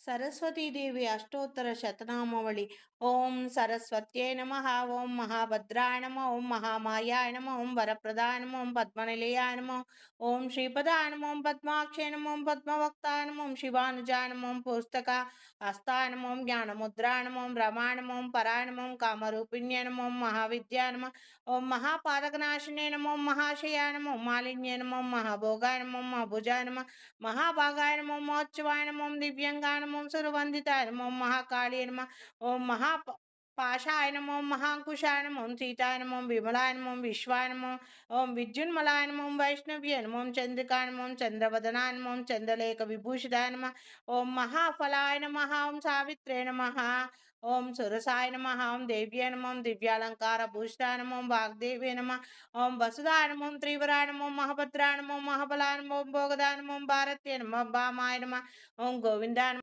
सरस्वतीदेवी अष्टोत्तर शतनामावళి ओं सरस्वत्यै नमः ओं महाभद्राय नमः ओं महामायाय नमः ओं वरप्रदाय नमः ओं पद्मनिलयाय नमः ओं श्रीपदाय नमः ओं पद्माक्षय नमः ओं पद्मवक्ताय नमः ओं शिवानुजाय नमः ओं पुस्तका हस्ताय नमः ओं ज्ञानमुद्राय नमः ओं रमाय नमः ओं पराय नमः ओं कामरूपिण्यै नमः ओं महाविद्याय नमः ओं महापादकनाशिने नमः ओं महाशयाय नमः ओं मालिन्ये नमः ओं महाभोगाय नमः ओं महाभुजाय नमः महाभागाय नमो महोत्सवाय नमो दिव्यंगाय नमो सर्ववंदिताय नमो महाकाली नमः ओम महा पाशाय नमो महाकुशाय नमो सीताय नमो विमलाय नमो विश्वाय नमो ओम विद्युन्मलाय नमो वैष्णव्य नमो चंद्रिकाय नमो चंद्रवदनाय नमो चंद्रलेख विभूषिताय नमः ओम महाफलाय नमः ओम सावित्रे नमः ओम सुरसाय नमः ओम देव्ये नमो दिव्यालंकार भूषिताय नमो वाग्देव्ये नमः ओम वसुधाय नमो त्रिवराय नमो महाभद्राय नमो महाबलाय नमो भोगदाय नमो भारत्य नमः वामाय नमः ओम गोविंदाय